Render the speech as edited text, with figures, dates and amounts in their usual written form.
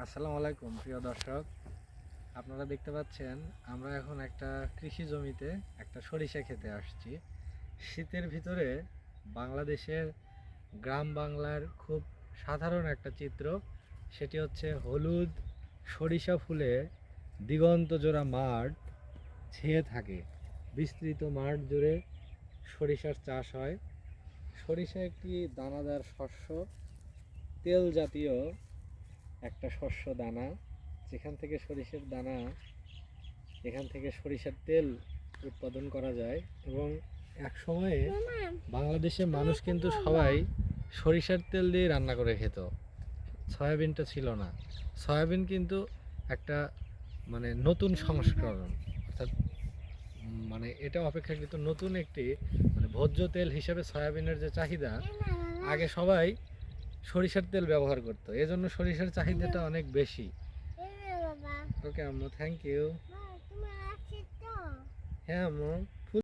আসসালামু আলাইকুম প্রিয় দর্শক, আপনারা দেখতে পাচ্ছেন আমরা এখন একটা কৃষি জমিতে একটা সরিষা খেতে আসছি। শীতের ভিতরে বাংলাদেশের গ্রাম বাংলার খুব সাধারণ একটা চিত্র, সেটি হচ্ছে হলুদ সরিষা ফুলে দিগন্ত জোড়া মাঠ ছেয়ে থাকে। বিস্তৃত মাঠ জুড়ে সরিষার চাষ হয়। সরিষা একটি দানাদার শস্য, তেল জাতীয় একটা শস্য দানা, যেখান থেকে সরিষার দানা, এখান থেকে সরিষার তেল উৎপাদন করা যায়। এবং এক সময়ে বাংলাদেশের মানুষ কিন্তু সবাই সরিষার তেল দিয়ে রান্না করে খেত, সয়াবিনটা ছিল না। সয়াবিন কিন্তু একটা নতুন সংস্করণ, অর্থাৎ এটা অপেক্ষাকৃত নতুন একটি ভোজ্য তেল হিসেবে সয়াবিনের যে চাহিদা, আগে সবাই সরিষার তেল ব্যবহার করতো, এজন্য সরিষার চাহিদাটা অনেক বেশি। ওকে আম্মু, থ্যাংক ইউ। হ্যাঁ আম্মু।